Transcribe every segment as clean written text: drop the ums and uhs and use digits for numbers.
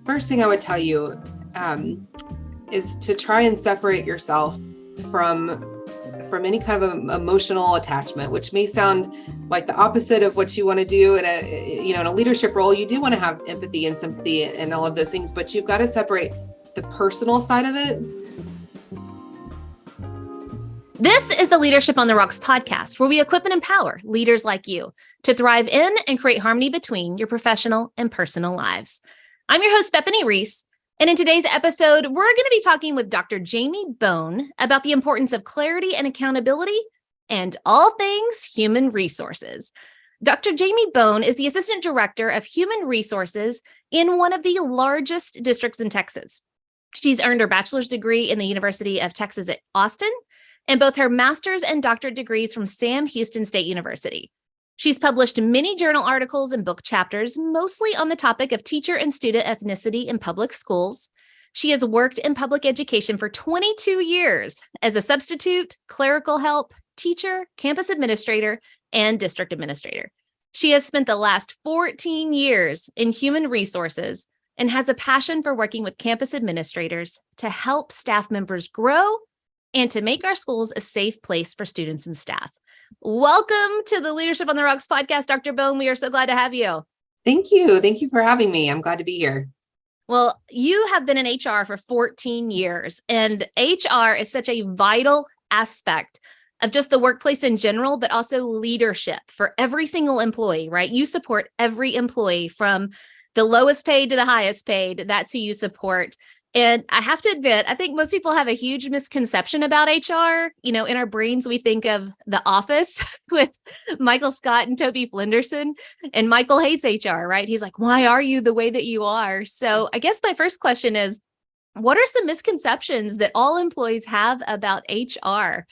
first thing I would tell you is to try and separate yourself from any kind of emotional attachment, which may sound like the opposite of what you want to do in a leadership role. You do want to have empathy and sympathy and all of those things, but you've got to separate the personal side of it. This is the Leadership on the Rocks podcast, where we equip and empower leaders like you to thrive in and create harmony between your professional and personal lives. I'm your host, Bethany Reese, and in today's episode, we're going to be talking with Dr. Jamie Bone about the importance of clarity and accountability and all things human resources. Dr. Jamie Bone is the Assistant Director of Human Resources in one of the largest districts in Texas. She's earned her bachelor's degree in the University of Texas at Austin, and both her master's and doctorate degrees from Sam Houston State University. She's published many journal articles and book chapters, mostly on the topic of teacher and student ethnicity in public schools. She has worked in public education for 22 years as a substitute, clerical help, teacher, campus administrator, and district administrator. She has spent the last 14 years in human resources and has a passion for working with campus administrators to help staff members grow and to make our schools a safe place for students and staff. Welcome to the Leadership on the Rocks podcast, Dr. Bone. We are so glad to have you. Thank you. Thank you for having me. I'm glad to be here. Well, you have been in HR for 14 years, and HR is such a vital aspect of just the workplace in general, but also leadership for every single employee, right? You support every employee from the lowest paid to the highest paid. That's who you support. And I have to admit, I think most people have a huge misconception about HR. You know, in our brains, we think of The Office with Michael Scott and Toby Flenderson, and Michael hates HR, right? He's like, why are you the way that you are? So I guess my first question is, what are some misconceptions that all employees have about HR?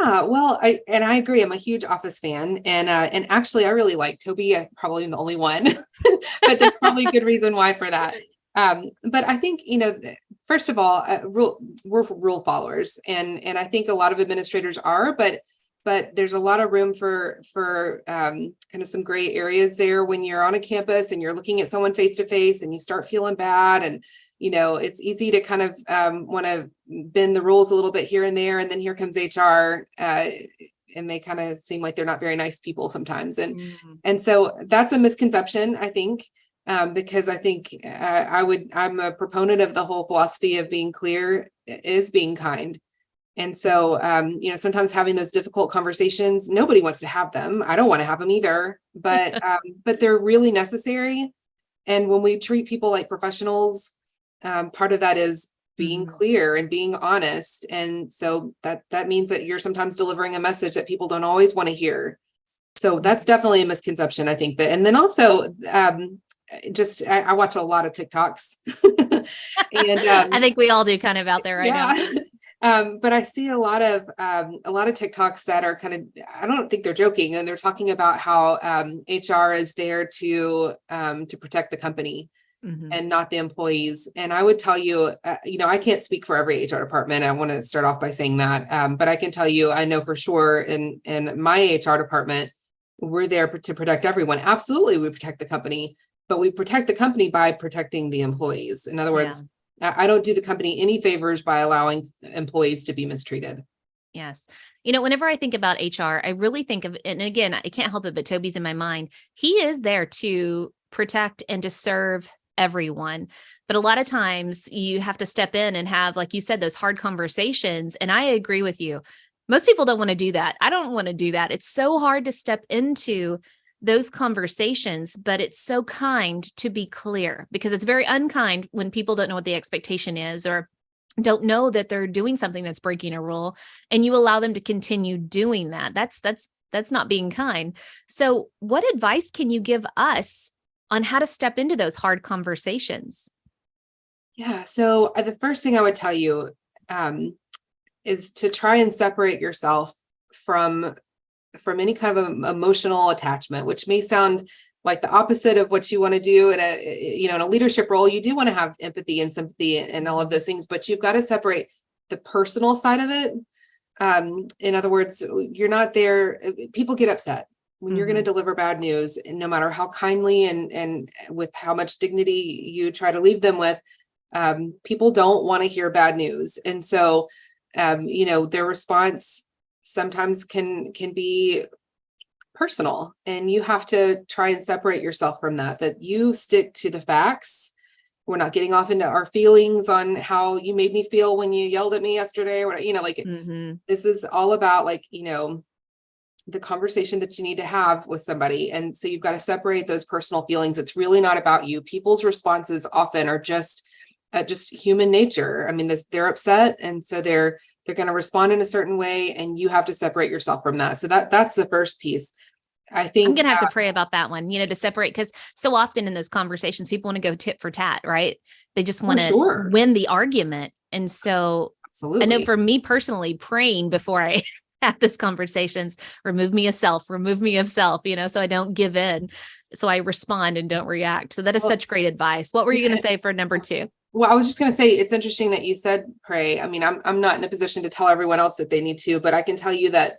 Well, I agree. I'm a huge Office fan, and actually, I really like Toby. I'm probably the only one, but there's probably a good reason why for that. But I think, first of all, we're rule followers, and I think a lot of administrators are, but there's a lot of room for kind of some gray areas there when you're on a campus and you're looking at someone face to face and you start feeling bad, and it's easy to kind of want to bend the rules a little bit here and there, and then here comes HR. And they kind of seem like they're not very nice people sometimes, and so that's a misconception, I think. Because I think I'm a proponent of the whole philosophy of being clear is being kind. And so, sometimes having those difficult conversations, nobody wants to have them. I don't want to have them either, but they're really necessary. And when we treat people like professionals, part of that is being clear and being honest. And so that means that you're sometimes delivering a message that people don't always want to hear. So that's definitely a misconception, I think. And then also, I watch a lot of TikToks, and I think we all do kind of out there right now. But I see a lot of TikToks that are kind of, I don't think they're joking, and they're talking about how HR is there to protect the company and not the employees. And I would tell you, I can't speak for every HR department. I want to start off by saying that, but I can tell you, I know for sure in my HR department, we're there to protect everyone. Absolutely, we protect the company. But we protect the company by protecting the employees. In other words, I don't do the company any favors by allowing employees to be mistreated. Yes. Whenever I think about HR, I really think of, and again, I can't help it, but Toby's in my mind. He is there to protect and to serve everyone. But a lot of times you have to step in and have, like you said, those hard conversations. And I agree with you. Most people don't want to do that. I don't want to do that. It's so hard to step into those conversations, but it's so kind to be clear, because it's very unkind when people don't know what the expectation is or don't know that they're doing something that's breaking a rule, and you allow them to continue doing that. That's not being kind. So what advice can you give us on how to step into those hard conversations? Yeah. So the first thing I would tell you is to try and separate yourself from any kind of emotional attachment, which may sound like the opposite of what you want to do in a leadership role. You do want to have empathy and sympathy and all of those things, but you've got to separate the personal side of it. In other words, you're not there. People get upset. when you're going to deliver bad news, and no matter how kindly and with how much dignity you try to leave them with, people don't want to hear bad news. And so, their response sometimes can be personal, and you have to try and separate yourself from that you stick to the facts. We're not getting off into our feelings on how you made me feel when you yelled at me yesterday, or this is all about the conversation that you need to have with somebody. And so you've got to separate those personal feelings. It's really not about you. People's responses often are just human nature. I mean, they're upset, and so they're going to respond in a certain way, and you have to separate yourself from that. So that's the first piece. I think I'm going to have to pray about that one, to separate, because so often in those conversations, people want to go tit for tat, right? They just want to win the argument. And so absolutely. I know for me personally, praying before I have these conversations, remove me of self, so I don't give in. So I respond and don't react. So that is such great advice. What were you going to say for number 2? Well, I was just going to say, it's interesting that you said pray. I mean, I'm not in a position to tell everyone else that they need to, but I can tell you that,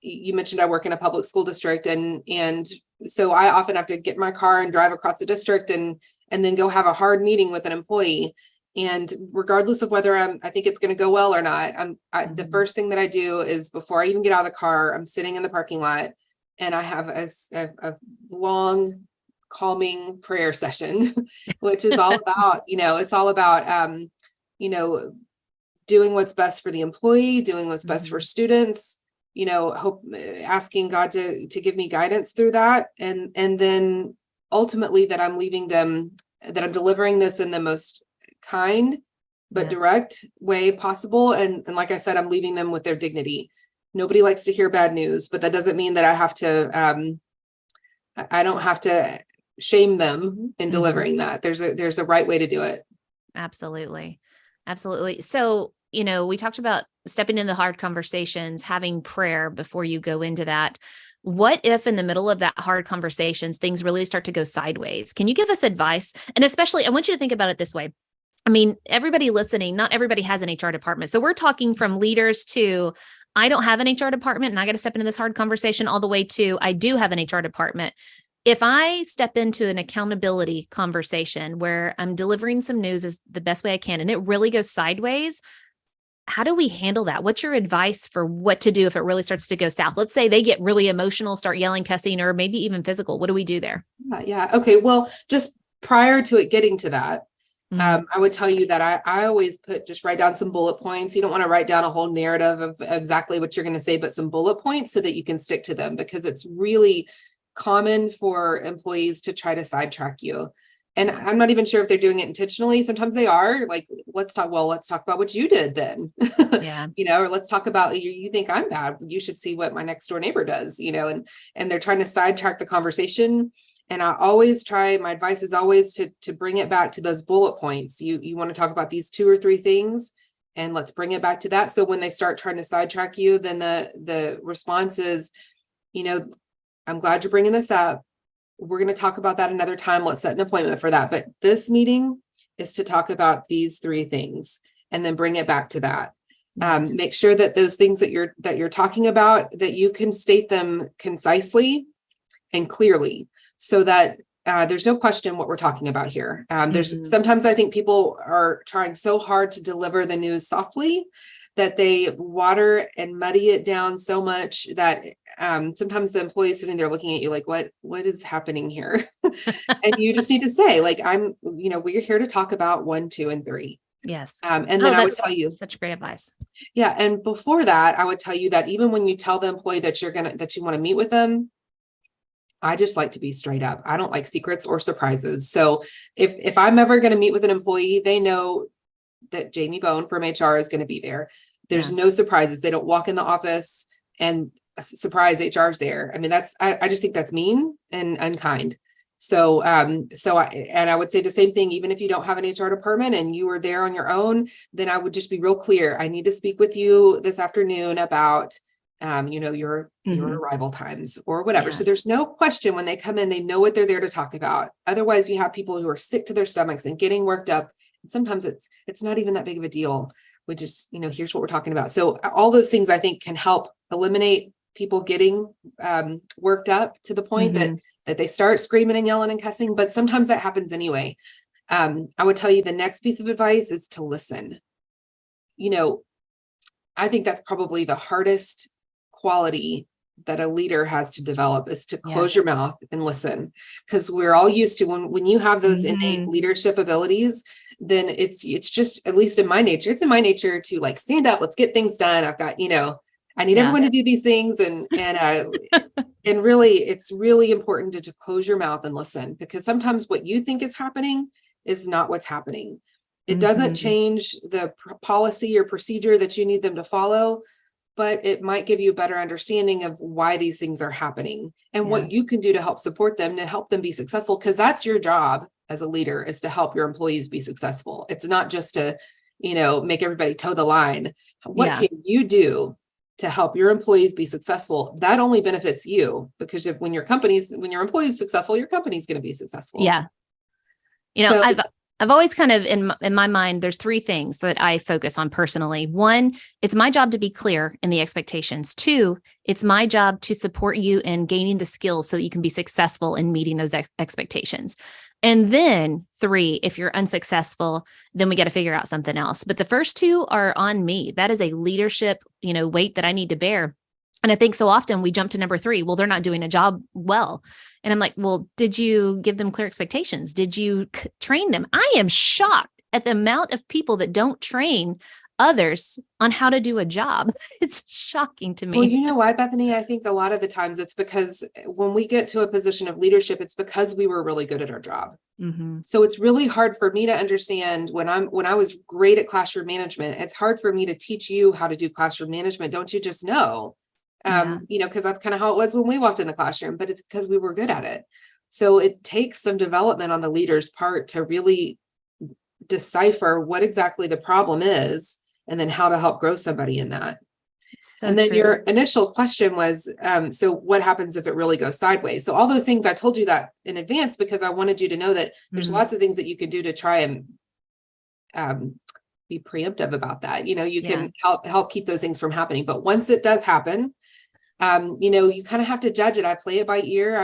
you mentioned I work in a public school district, and so I often have to get in my car and drive across the district and then go have a hard meeting with an employee. And regardless of whether I think it's going to go well or not, the first thing that I do is, before I even get out of the car, I'm sitting in the parking lot, and I have a long, calming prayer session, which is all about, it's all about, doing what's best for the employee, doing what's best for students, asking God to give me guidance through that. And then ultimately that I'm delivering this in the most kind, but direct way possible. And like I said, I'm leaving them with their dignity. Nobody likes to hear bad news, but that doesn't mean that I don't have to shame them in delivering that. There's a right way to do it. Absolutely. So, we talked about stepping into hard conversations, having prayer before you go into that. What if in the middle of that hard conversations, things really start to go sideways? Can you give us advice? And especially, I want you to think about it this way. I mean, everybody listening, not everybody has an HR department. So we're talking from leaders to, I don't have an HR department and I got to step into this hard conversation, all the way to, I do have an HR department. If I step into an accountability conversation where I'm delivering some news as the best way I can, and it really goes sideways, how do we handle that? What's your advice for what to do if it really starts to go south? Let's say they get really emotional, start yelling, cussing, or maybe even physical. What do we do there? Yeah. Okay. Well, just prior to it getting to that, I would tell you that I always just write down some bullet points. You don't want to write down a whole narrative of exactly what you're going to say, but some bullet points so that you can stick to them, because it's really common for employees to try to sidetrack you. And I'm not even sure if they're doing it intentionally. Sometimes they are like, let's talk about what you did then. Yeah. Or let's talk about, you think I'm bad. You should see what my next door neighbor does, and they're trying to sidetrack the conversation. And I always my advice is always to bring it back to those bullet points. You want to talk about these 2 or 3 things, and let's bring it back to that. So when they start trying to sidetrack you, then the response is, I'm glad you're bringing this up. We're going to talk about that another time. Let's set an appointment for that. But this meeting is to talk about these 3 things, and then bring it back to that. Nice. Make sure that those things that you're talking about, that you can state them concisely and clearly, so that there's no question what we're talking about here. There's sometimes I think people are trying so hard to deliver the news softly that they water and muddy it down so much that sometimes the employee sitting there looking at you like, what is happening here? And you just need to say, like, we're here to talk about 1, 2, and 3. Yes. And then I would tell you such great advice. Yeah. And before that, I would tell you that even when you tell the employee that you want to meet with them, I just like to be straight up. I don't like secrets or surprises. So if I'm ever going to meet with an employee, they know that Jamie Bone from HR is going to be there. There's no surprises. They don't walk in the office and surprise HR's there. I mean, I just think that's mean and unkind. So I would say the same thing, even if you don't have an HR department and you are there on your own, then I would just be real clear. I need to speak with you this afternoon about your arrival times or whatever. Yeah. So there's no question when they come in, they know what they're there to talk about. Otherwise, you have people who are sick to their stomachs and getting worked up. And sometimes it's not even that big of a deal. We just, here's what we're talking about. So all those things I think can help eliminate people getting worked up to the point that they start screaming and yelling and cussing, but sometimes that happens anyway. I would tell you the next piece of advice is to listen. I think that's probably the hardest quality that a leader has to develop, is to close your mouth and listen. Because we're all used to when you have those innate leadership abilities, then it's just, at least in my nature, it's in my nature to like stand up, let's get things done. I've got, I need everyone to do these things. And really, it's really important to close your mouth and listen, because sometimes what you think is happening is not what's happening. It doesn't change the policy or procedure that you need them to follow, but it might give you a better understanding of why these things are happening and what you can do to help support them, to help them be successful. Because that's your job as a leader, is to help your employees be successful. It's not just to, make everybody toe the line. What can you do to help your employees be successful? That only benefits you, because when your employees successful, your company's going to be successful. Yeah. I've always kind of in my mind, there's three things that I focus on personally. One, it's my job to be clear in the expectations. Two, it's my job to support you in gaining the skills so that you can be successful in meeting those expectations. And then three, if you're unsuccessful, then we got to figure out something else. But the first two are on me. That is a leadership, weight that I need to bear. And I think so often we jump to number three. Well, they're not doing a job well. And I'm like, well, did you give them clear expectations? Did you train them? I am shocked at the amount of people that don't train others on how to do a job. It's shocking to me. Well, you know why, Bethany? I think a lot of the times it's because when we get to a position of leadership, it's because we were really good at our job. So it's really hard for me to understand when I was great at classroom management, it's hard for me to teach you how to do classroom management. Don't you just know? Because that's kind of how it was when we walked in the classroom, but it's because we were good at it. So it takes some development on the leader's part to really decipher what exactly the problem is, and then how to help grow somebody in that. So and then true. Your initial question was, so what happens if it really goes sideways? So all those things, I told you that in advance because I wanted you to know that there's lots of things that you can do to try and be preemptive about that. You can help keep those things from happening. But once it does happen, you kind of have to judge it. I play it by ear.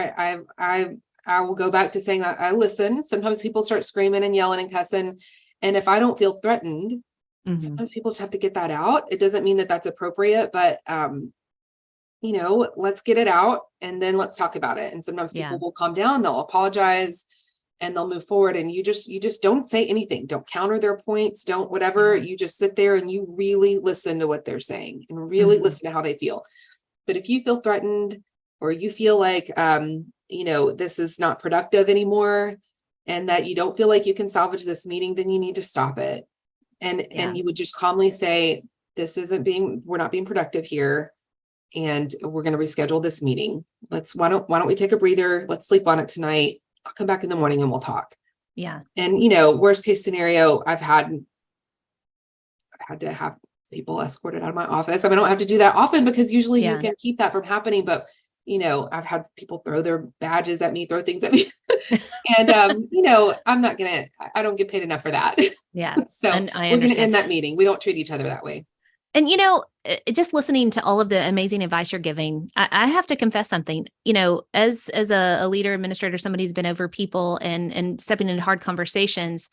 I will go back to saying I listen. Sometimes people start screaming and yelling and cussing. And if I don't feel threatened, sometimes people just have to get that out. It doesn't mean that that's appropriate, but, let's get it out and then let's talk about it. And sometimes people will calm down, they'll apologize, and they'll move forward. And you just don't say anything. Don't counter their points. Don't whatever. You just sit there and you really listen to what they're saying and really listen to how they feel. But if you feel threatened, or you feel like, this is not productive anymore, and that you don't feel like you can salvage this meeting, then you need to stop it. And you would just calmly say, we're not being productive here. And we're going to reschedule this meeting. Why don't we take a breather? Let's sleep on it tonight. I'll come back in the morning and we'll talk. Yeah. And, worst case scenario, I've had to have people escorted out of my office. I don't have to do that often because usually you can keep that from happening. But, I've had people throw their badges at me, throw things at me. And, I don't get paid enough for that. Yeah. So and I we're going to understand. end that meeting. We don't treat each other that way. And, just listening to all of the amazing advice you're giving, I have to confess something, as a leader, administrator, somebody who's been over people and stepping into hard conversations,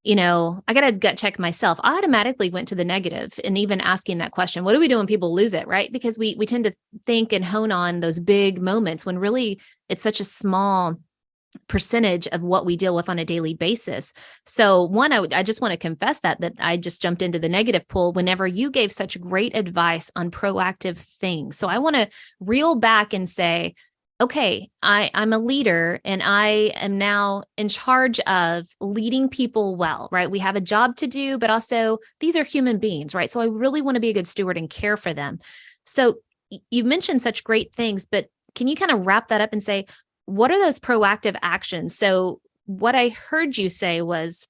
I got to gut check myself. I automatically went to the negative, and even asking that question, what do we do when people lose it? Right. Because we tend to think and hone on those big moments when really it's such a small percentage of what we deal with on a daily basis. So one, I just want to confess that I just jumped into the negative pool whenever you gave such great advice on proactive things. So I want to reel back and say, okay, I'm a leader and I am now in charge of leading people well, right? We have a job to do, but also these are human beings, right? So I really want to be a good steward and care for them. So you mentioned such great things, but can you kind of wrap that up and say, what are those proactive actions? So what I heard you say was,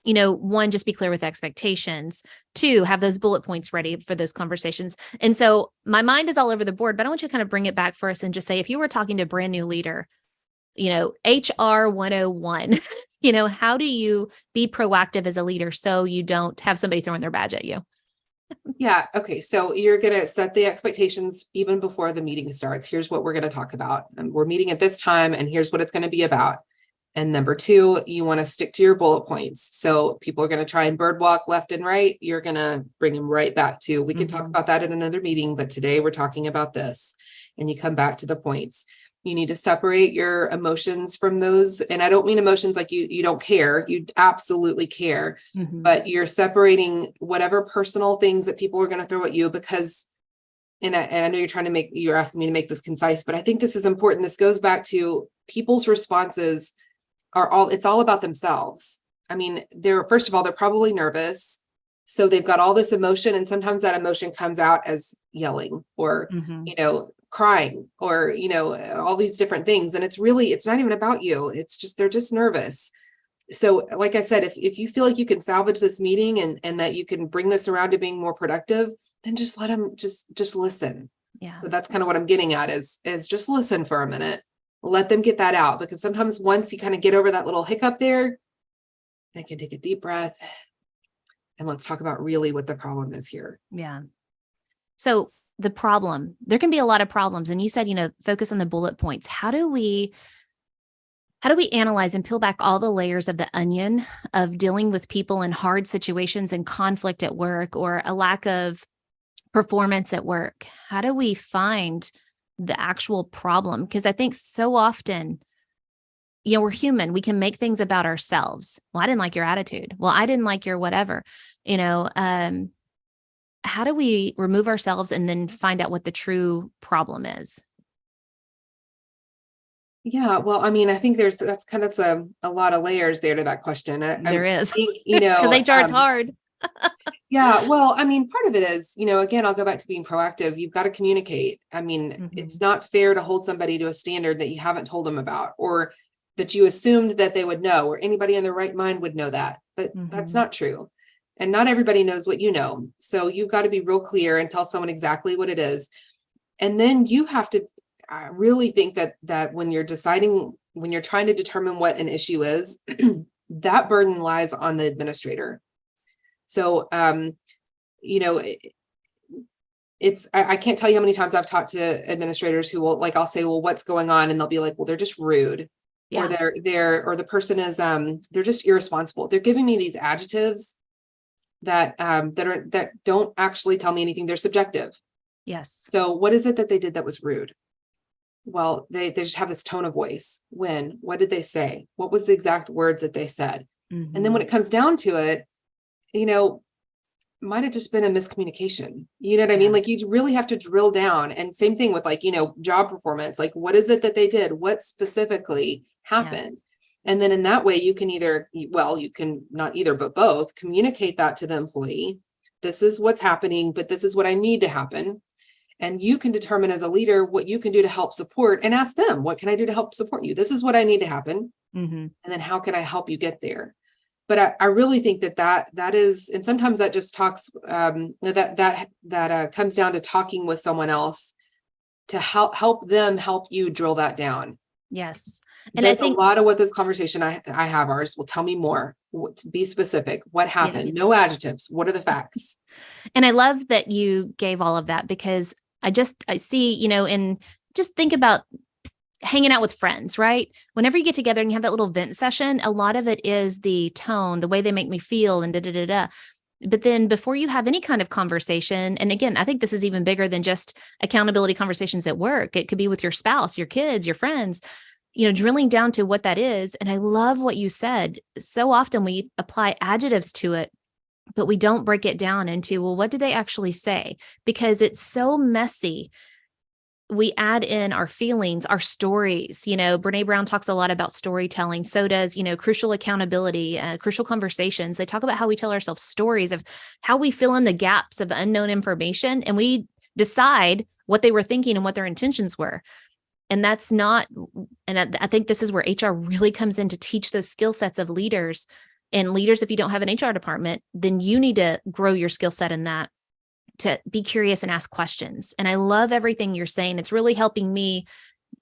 one, just be clear with expectations. Two, have those bullet points ready for those conversations. And so my mind is all over the board, but I want you to kind of bring it back for us and just say, if you were talking to a brand new leader, HR 101, how do you be proactive as a leader so you don't have somebody throwing their badge at you? Yeah. Okay. So you're going to set the expectations even before the meeting starts. Here's what we're going to talk about. And we're meeting at this time, and here's what it's going to be about. And number two, you want to stick to your bullet points. So people are going to try and bird walk left and right. You're going to bring them right back to, we can talk about that in another meeting, but today we're talking about this. And you come back to the points. You need to separate your emotions from those. And I don't mean emotions like you don't care. You absolutely care, but you're separating whatever personal things that people are going to throw at you because, and I know you're asking me to make this concise, but I think this is important. This goes back to people's responses it's all about themselves. I mean, first of all, they're probably nervous. So they've got all this emotion, and sometimes that emotion comes out as yelling or, crying or, all these different things. And it's not even about you. It's just, they're just nervous. So like I said, if you feel like you can salvage this meeting and that you can bring this around to being more productive, then just let them just listen. Yeah. So that's kind of what I'm getting at is just listen for a minute. Let them get that out, because sometimes once you kind of get over that little hiccup there, they can take a deep breath and let's talk about really what the problem is here. Yeah. So the problem, there can be a lot of problems. And you said, focus on the bullet points. How do we analyze and peel back all the layers of the onion of dealing with people in hard situations and conflict at work or a lack of performance at work? How do we find the actual problem? Because I think so often, we're human. We can make things about ourselves. Well, I didn't like your attitude. Well, I didn't like your whatever, how do we remove ourselves and then find out what the true problem is? Yeah, well, I mean, I think that's a lot of layers there to that question. There is, think, because HR is hard. Yeah, well, I mean, part of it is, again, I'll go back to being proactive. You've got to communicate. I mean, it's not fair to hold somebody to a standard that you haven't told them about, or that you assumed that they would know, or anybody in their right mind would know that, but that's not true. And not everybody knows what you know. So you've got to be real clear and tell someone exactly what it is. And then you have to really think that when you're trying to determine what an issue is, that burden lies on the administrator. So, I can't tell you how many times I've talked to administrators who will, I'll say, well, what's going on? And they'll be like, well, they're just rude. Yeah. Or the person is, they're just irresponsible. They're giving me these adjectives that don't actually tell me anything. They're subjective. Yes. So what is it that they did that was rude? Well, they just have this tone of voice. What did they say? What was the exact words that they said? And then when it comes down to it, might have just been a miscommunication. You know what I mean? Like, you really have to drill down. And same thing with job performance. Like, what is it that they did? What specifically happened? Yes. And then in that way, you can you can not either, but both communicate that to the employee. This is what's happening, but this is what I need to happen. And you can determine as a leader what you can do to help support, and ask them, what can I do to help support you? This is what I need to happen. And then how can I help you get there? But I really think that is, and sometimes that just talks, that comes down to talking with someone else to help them help you drill that down. Yes. And that's a lot of what this conversation I have ours. Well, tell me more. Be specific. What happened? Yes. No adjectives. What are the facts? And I love that you gave all of that, because I see, and just think about hanging out with friends, right? Whenever you get together and you have that little vent session, a lot of it is the tone, the way they make me feel, and da-da-da-da. But then before you have any kind of conversation, and again, I think this is even bigger than just accountability conversations at work. It could be with your spouse, your kids, your friends, drilling down to what that is. And I love what you said. So often we apply adjectives to it, but we don't break it down into, well, what did they actually say? Because it's so messy. We add in our feelings, our stories. Brene Brown talks a lot about storytelling. So does, crucial accountability, crucial conversations. They talk about how we tell ourselves stories of how we fill in the gaps of unknown information, and we decide what they were thinking and what their intentions were. And that's not, and I think this is where HR really comes in to teach those skill sets of leaders. And leaders, if you don't have an HR department, then you need to grow your skill set in that, to be curious and ask questions. And I love everything you're saying. It's really helping me,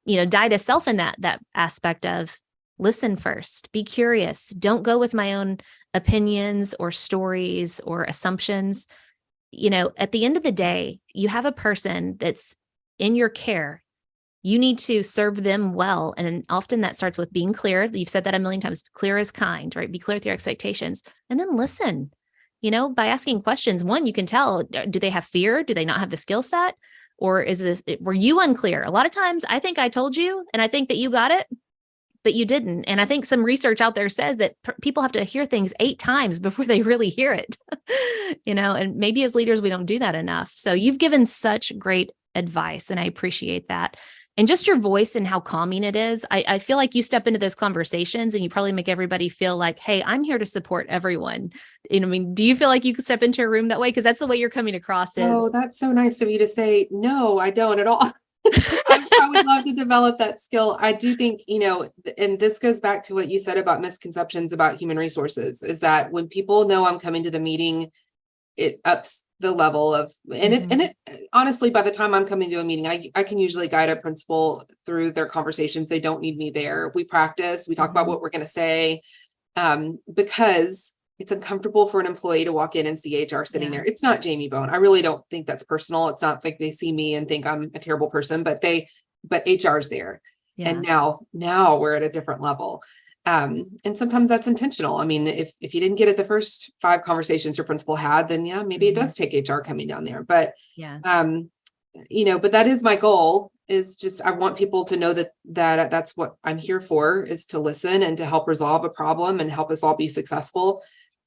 die to self in that aspect of listen first, be curious. Don't go with my own opinions or stories or assumptions. at the end of the day, you have a person that's in your care. You need to serve them well. And often that starts with being clear. You've said that a million times, clear as kind, right? Be clear with your expectations and then listen, by asking questions. One, you can tell, do they have fear? Do they not have the skill set? Or were you unclear? A lot of times I think I told you and I think that you got it, but you didn't. And I think some research out there says that people have to hear things 8 times before they really hear it, and maybe as leaders, we don't do that enough. So you've given such great advice and I appreciate that. And just your voice and how calming it is. I feel like you step into those conversations and you probably make everybody feel like, hey, I'm here to support everyone. Do you feel like you could step into a room that way? Because that's the way you're coming across. Oh, that's so nice of you to say. No, I don't at all. I would love to develop that skill. I do think, and this goes back to what you said about misconceptions about human resources, is that when people know I'm coming to the meeting, it ups the level of, and it honestly, by the time I'm coming to a meeting, I can usually guide a principal through their conversations. They don't need me there. We practice, we talk about what we're going to say, because it's uncomfortable for an employee to walk in and see HR sitting there. It's not Jamie Bone. I really don't think that's personal. It's not like they see me and think I'm a terrible person, but HR's there. Yeah. And now we're at a different level. And sometimes that's intentional. I mean, if you didn't get it the first 5 conversations your principal had, then maybe it does take HR coming down there. But, but that is my goal, is just, I want people to know that that's what I'm here for, is to listen and to help resolve a problem and help us all be successful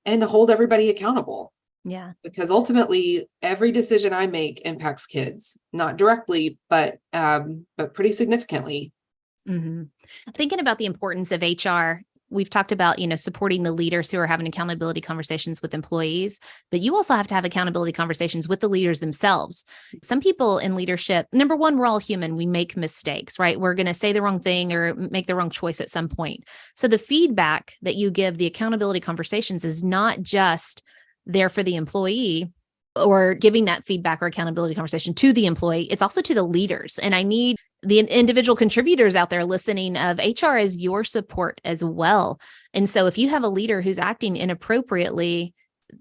and to hold everybody accountable. Yeah. Because ultimately every decision I make impacts kids, not directly, but pretty significantly. Mm-hmm. Thinking about the importance of HR, we've talked about, supporting the leaders who are having accountability conversations with employees, but you also have to have accountability conversations with the leaders themselves. Some people in leadership, number one, we're all human. We make mistakes, right? We're going to say the wrong thing or make the wrong choice at some point. So the feedback that you give, the accountability conversations, is not just there for the employee or giving that feedback or accountability conversation to the employee. It's also to the leaders. And I need the individual contributors out there listening of HR as your support as well. And so if you have a leader who's acting inappropriately,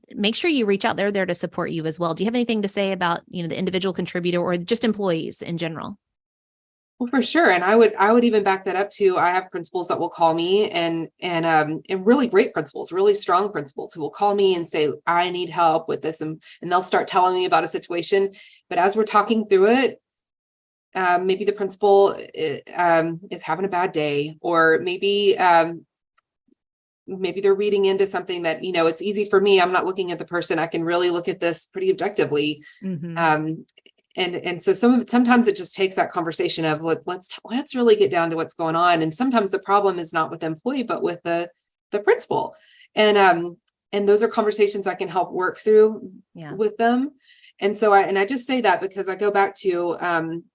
make sure you reach out. They're there to support you as well. Do you have anything to say about, the individual contributor or just employees in general? Well, for sure. And I would even back that up too. I have principals that will call me and really great principals, really strong principals, who will call me and say, I need help with this. And they'll start telling me about a situation. But as we're talking through it, maybe the principal is having a bad day, or maybe they're reading into something that, it's easy for me. I'm not looking at the person. I can really look at this pretty objectively. Mm-hmm. And so sometimes it just takes that conversation of let's really get down to what's going on. And sometimes the problem is not with the employee, but with the principal. And those are conversations I can help work through with them. And so I just say that because I go back to,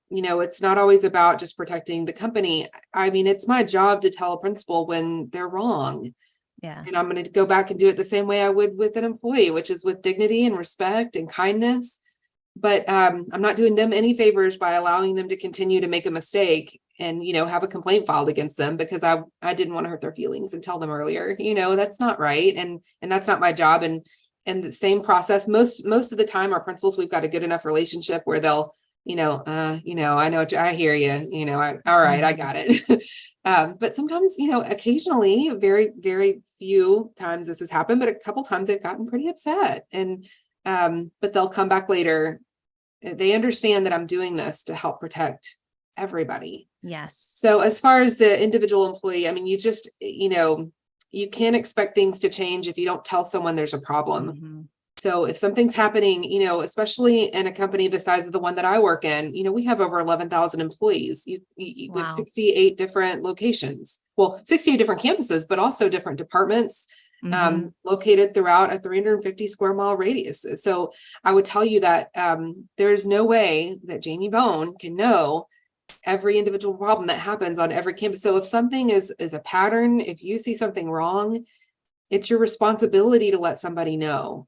it's not always about just protecting the company. I mean, it's my job to tell a principal when they're wrong. Yeah. And I'm going to go back and do it the same way I would with an employee, which is with dignity and respect and kindness. But I'm not doing them any favors by allowing them to continue to make a mistake and, have a complaint filed against them because I didn't want to hurt their feelings and tell them earlier, that's not right. And that's not my job. And the same process, most of the time, our principals, we've got a good enough relationship where they'll, I know, I hear you, all right, I got it. But sometimes, occasionally, very, very few times this has happened, but a couple times they've gotten pretty upset but they'll come back later. They understand that I'm doing this to help protect everybody. Yes. So as far as the individual employee, I mean, you just, you can't expect things to change if you don't tell someone there's a problem. Mm-hmm. So if something's happening, especially in a company the size of the one that I work in, we have over 11,000 employees. We have 68 different locations. Well, 68 different campuses, but also different departments. Mm-hmm. Located throughout a 350 square mile radius. So I would tell you that there's no way that Jamie Bone can know every individual problem that happens on every campus. So if something is a pattern, if you see something wrong, it's your responsibility to let somebody know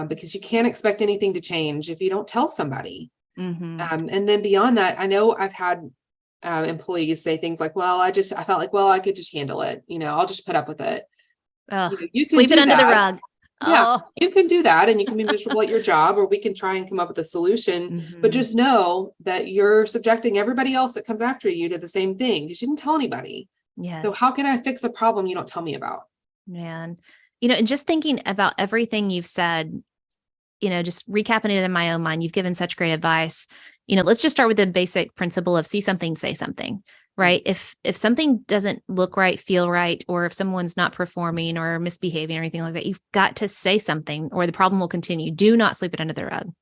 because you can't expect anything to change if you don't tell somebody. Mm-hmm. And then beyond that, I know I've had employees say things like, well, I felt like, well, I could just handle it. I'll just put up with it. You sweep it under the rug. Yeah, Oh, you can do that and you can be miserable at your job, or we can try and come up with a solution. But mhm. just know that you're subjecting everybody else that comes after you to the same thing. You shouldn't tell anybody. So how Yes, can I fix a problem you don't tell me about? man. And just thinking about everything you've said, just recapping it in my own mind, you've given such great advice. Let's just start with the basic principle of see something, say something, right? If something doesn't look right, feel right, or if someone's not performing or misbehaving or anything like that, you've got to say something or the problem will continue. Do not sweep it under the rug.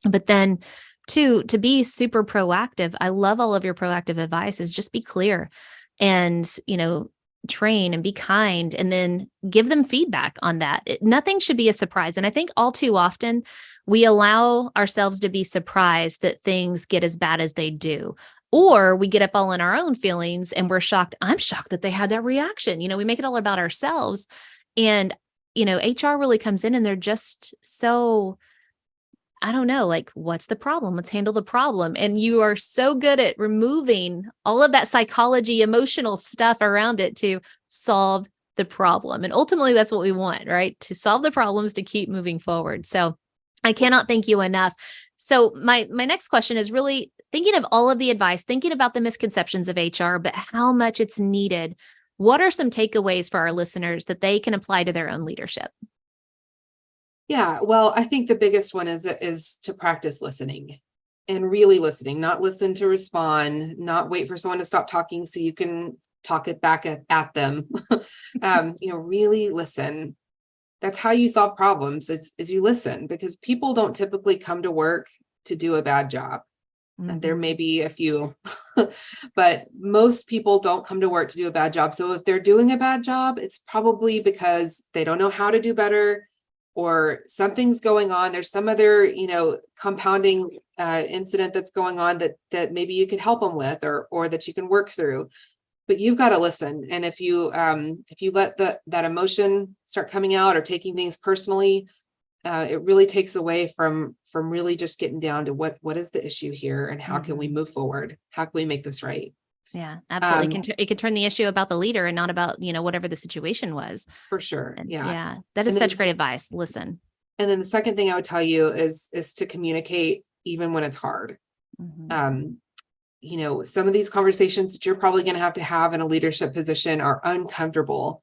But then two, to be super proactive, I love all of your proactive advice is just be clear and, train and be kind and then give them feedback on that. Nothing should be a surprise. And I think all too often we allow ourselves to be surprised that things get as bad as they do. Or we get up all in our own feelings and we're shocked. I'm shocked that they had that reaction. We make it all about ourselves. And, HR really comes in and they're just so, I don't know, like, what's the problem? Let's handle the problem. And you are so good at removing all of that psychology, emotional stuff around it to solve the problem. And ultimately, that's what we want, right? To solve the problems to keep moving forward. So I cannot thank you enough. So my next question is really thinking of all of the advice, thinking about the misconceptions of HR, but how much it's needed. What are some takeaways for our listeners that they can apply to their own leadership? Yeah, well, I think the biggest one is to practice listening and really listening, not listen to respond, not wait for someone to stop talking so you can talk it back at them. Really listen. That's how you solve problems is you listen, because people don't typically come to work to do a bad job. And there may Mhm. be a few, but most people don't come to work to do a bad job. So if they're doing a bad job, it's probably because they don't know how to do better, or something's going on. There's some other, compounding incident that's going on that maybe you could help them with, or that you can work through. But you've got to listen. And if you let that emotion start coming out or taking things personally, it really takes away from really just getting down to what is the issue here and how can we Mhm. move forward? How can we make this right? Yeah, absolutely. Um, It can turn the issue about the leader and not about, whatever the situation was. for sure. And Yeah. yeah, that is And then such great advice. Listen. the second thing I would tell you is to communicate even when it's hard. Mhm. Um, some of these conversations that you're probably going to have in a leadership position are uncomfortable.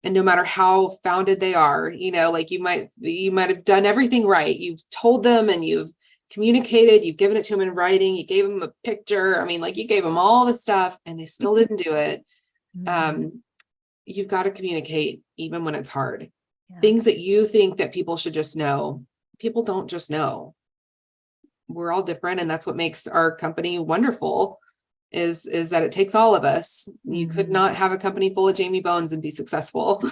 And no matter how founded they are, like you might have done everything right. You've told them and you've communicated, you've given it to them in writing, you gave them a picture. I mean, like, you gave them all the stuff and they still didn't do it. Mhm. Um, you've got to communicate even when it's hard. Yeah. Things that you think that people should just know, people don't just know. We're all different, and that's what makes our company wonderful, is that it takes all of us. You could Mhm. not have a company full of Jamie Bones and be successful.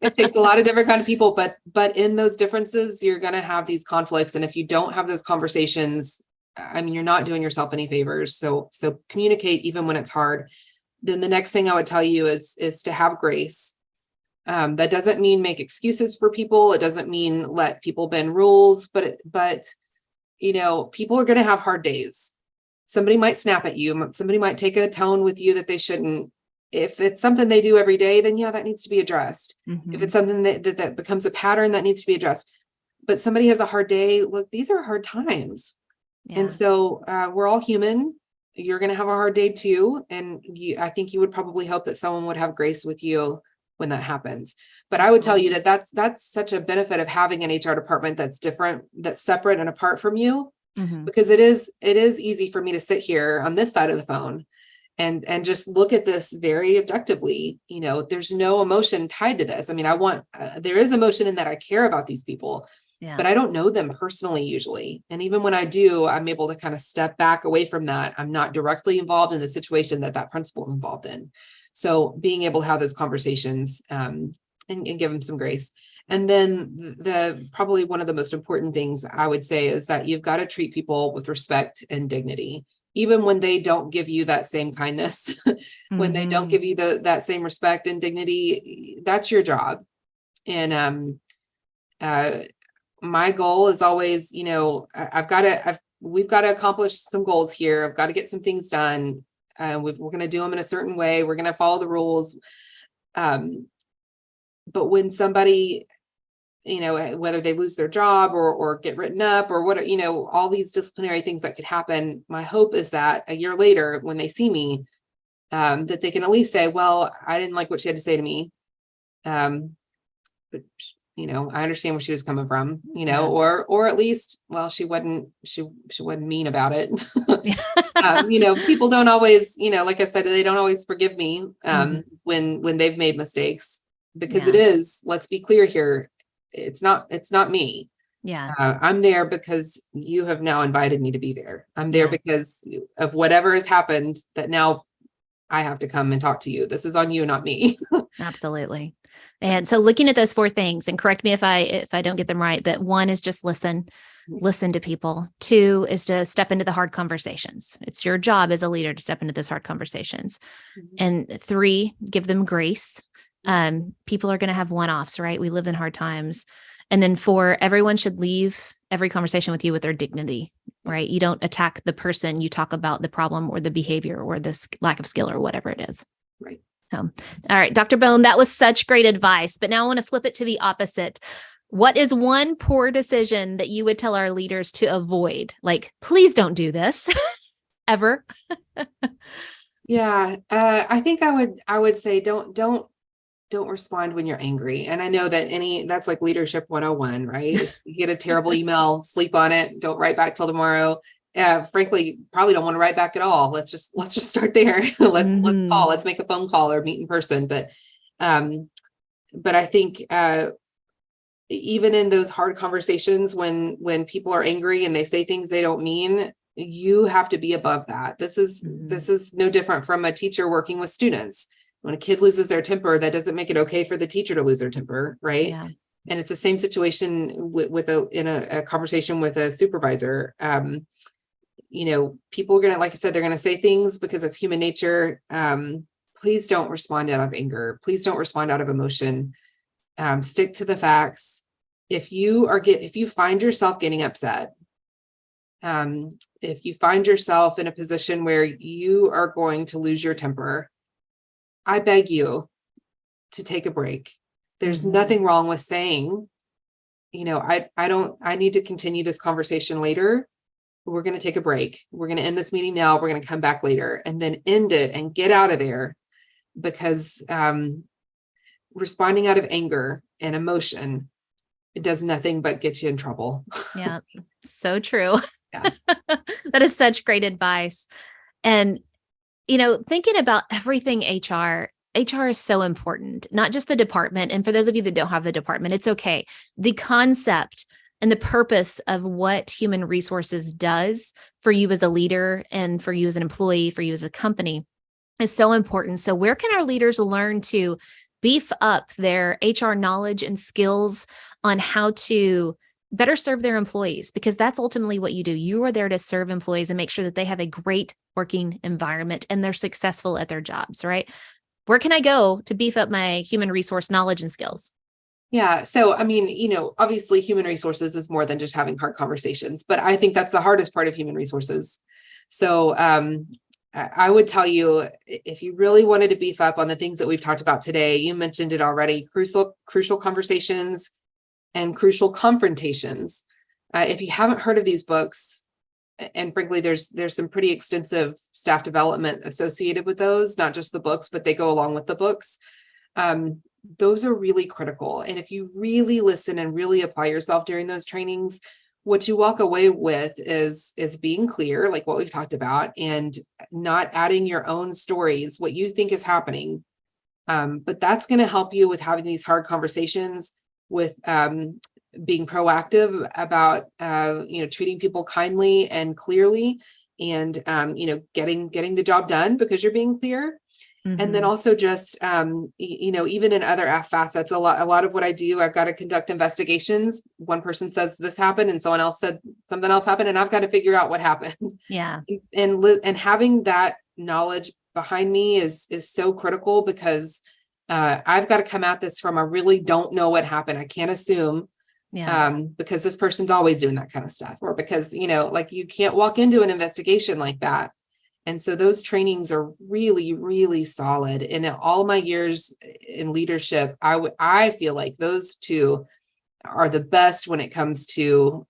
It takes a lot of different kind of people, but in those differences, you're going to have these conflicts. And if you don't have those conversations, I mean, you're not doing yourself any favors. So communicate even when it's hard. Then the next thing I would tell you is to have grace. That doesn't mean make excuses for people. It doesn't mean let people bend rules, but people are going to have hard days. Somebody might snap at you. Somebody might take a tone with you that they shouldn't. If it's something they do every day, then yeah, that needs to be addressed. If it's Mhm. something that becomes a pattern, that needs to be addressed. But somebody has a hard day. Look, these are hard times. And Yeah. so we're all human. You're going to have a hard day too. And I think you would probably hope that someone would have grace with you when that happens. But I would tell you Absolutely. that that's such a benefit of having an HR department that's different, that's separate and apart from you, Mhm. because it is easy for me to sit here on this side of the phone and just look at this very objectively. There's no emotion tied to this. I mean, there is emotion in that I care about these people, Yeah. but I don't know them personally usually. And even when I do, I'm able to kind of step back away from that. I'm not directly involved in the situation that principal is involved in. So being able to have those conversations, and give them some grace. And then the probably one of the most important things I would say is that you've got to treat people with respect and dignity, even when they don't give you that same kindness, when they don't Mhm. give you that same respect and dignity. That's your job. And uh, my goal is always, we've got to accomplish some goals here. I've got to get some things done. We're going to do them in a certain way. We're going to follow the rules. Um, but when somebody whether they lose their job or get written up or what, all these disciplinary things that could happen. My hope is that a year later, when they see me, that they can at least say, well, I didn't like what she had to say to me. But I understand where she was coming from, Yeah. or at least, well, she wasn't mean about it. People don't always, like I said, they don't always forgive me, when they've made mistakes, because it is, let's be clear here. It's not me. Yeah. I'm there because you have now invited me to be there. I'm there because of whatever has happened that now I have to come and talk to you. This is on you, not me. Absolutely. And so looking at those 4 things, and correct me if I don't get them right, but 1 is just listen to people. 2 is to step into the hard conversations. It's your job as a leader to step into those hard conversations. And 3, give them grace. People are going to have one-offs, right? We live in hard times. And then 4, everyone should leave every conversation with you with their dignity, right? You don't attack the person, you talk about the problem or the behavior or the lack of skill or whatever it is. Right. All right, Dr. Bone, that was such great advice, but now I want to flip it to the opposite. What is one poor decision that you would tell our leaders to avoid? Like, please don't do this ever. Yeah. I think I would say, don't respond when you're angry. And I know that that's like leadership 101, right? If you get a terrible email, sleep on it. Don't write back till tomorrow. Frankly, probably don't want to write back at all. Let's just start there. Let's call, let's make a phone call or meet in person. But I think, even in those hard conversations, when people are angry and they say things they don't mean, you have to be above that. This is no different from a teacher working with students. When a kid loses their temper, that doesn't make it okay for the teacher to lose their temper, right? Yeah. And it's the same situation in a conversation with a supervisor. People are gonna, like I said, they're gonna say things because it's human nature. Please don't respond out of anger. Please don't respond out of emotion. Stick to the facts. If you find yourself getting upset, if you find yourself in a position where you are going to lose your temper, I beg you to take a break. There's nothing wrong with saying, I need to continue this conversation later. We're going to take a break. We're going to end this meeting now. We're going to come back later, and then end it and get out of there, because responding out of anger and emotion, it does nothing but get you in trouble. Yeah. So true. Yeah. That is such great advice. And, thinking about everything HR is so important, not just the department. And for those of you that don't have the department, it's okay. The concept and the purpose of what human resources does for you as a leader and for you as an employee, for you as a company is so important. So where can our leaders learn to beef up their HR knowledge and skills on how to better serve their employees? Because that's ultimately what you do. You are there to serve employees and make sure that they have a great working environment and they're successful at their jobs, right? Where can I go to beef up my human resource knowledge and skills? Yeah. So, obviously human resources is more than just having hard conversations, but I think that's the hardest part of human resources. So, I would tell you, if you really wanted to beef up on the things that we've talked about today, you mentioned it already, crucial conversations and crucial confrontations. If you haven't heard of these books, and frankly, there's some pretty extensive staff development associated with those, not just the books, but they go along with the books. Those are really critical. And if you really listen and really apply yourself during those trainings, what you walk away with is being clear, like what we've talked about, and not adding your own stories, what you think is happening. But that's going to help you with having these hard conversations, with being proactive about treating people kindly and clearly, and getting the job done because you're being clear. And then also just, even in other facets, a lot of what I do, I've got to conduct investigations. One person says this happened and someone else said something else happened, and I've got to figure out what happened. Yeah. And having that knowledge behind me is so critical, because I've got to come at this from a really don't know what happened. I can't assume, because this person's always doing that kind of stuff, or because, you can't walk into an investigation like that. And so those trainings are really, really solid. And in all my years in leadership, I feel like those two are the best when it comes to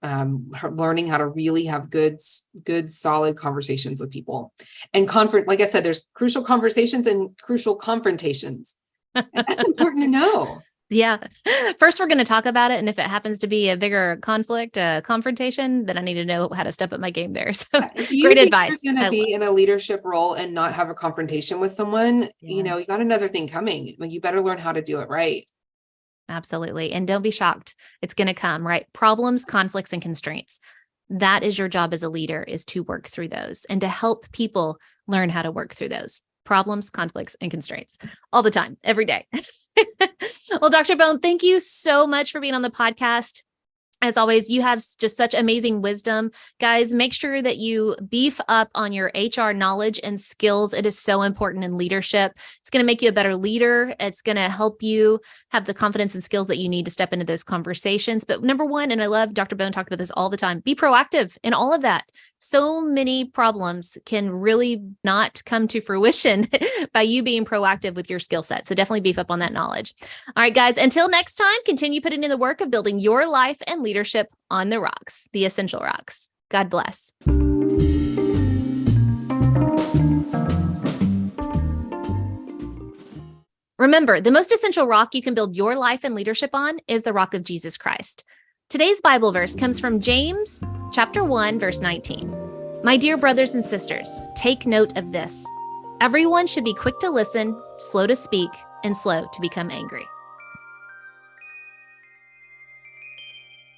learning how to really have good, solid conversations with people. And like I said, there's crucial conversations and crucial confrontations. And that's important to know. Yeah. First, we're going to talk about it. And if it happens to be a bigger conflict, a confrontation, then I need to know how to step up my game there. So great advice. You're going to be in a leadership role and not have a confrontation with someone, you got another thing coming. You better learn how to do it right. Absolutely. And don't be shocked. It's going to come, right? Problems, conflicts, and constraints. That is your job as a leader, is to work through those and to help people learn how to work through those problems, conflicts, and constraints all the time, every day. Well, Dr. Bone, thank you so much for being on the podcast. As always, you have just such amazing wisdom. Guys, make sure that you beef up on your HR knowledge and skills. It is so important in leadership. It's going to make you a better leader. It's going to help you have the confidence and skills that you need to step into those conversations. But number one, and I love Dr. Bone talked about this all the time, be proactive in all of that. So many problems can really not come to fruition by you being proactive with your skill set. So definitely beef up on that knowledge. All right, guys, until next time, continue putting in the work of building your life and leadership on the rocks, the essential rocks. God bless. Remember, the most essential rock you can build your life and leadership on is the rock of Jesus Christ. Today's Bible verse comes from James chapter 1, verse 19. My dear brothers and sisters, take note of this. Everyone should be quick to listen, slow to speak, and slow to become angry.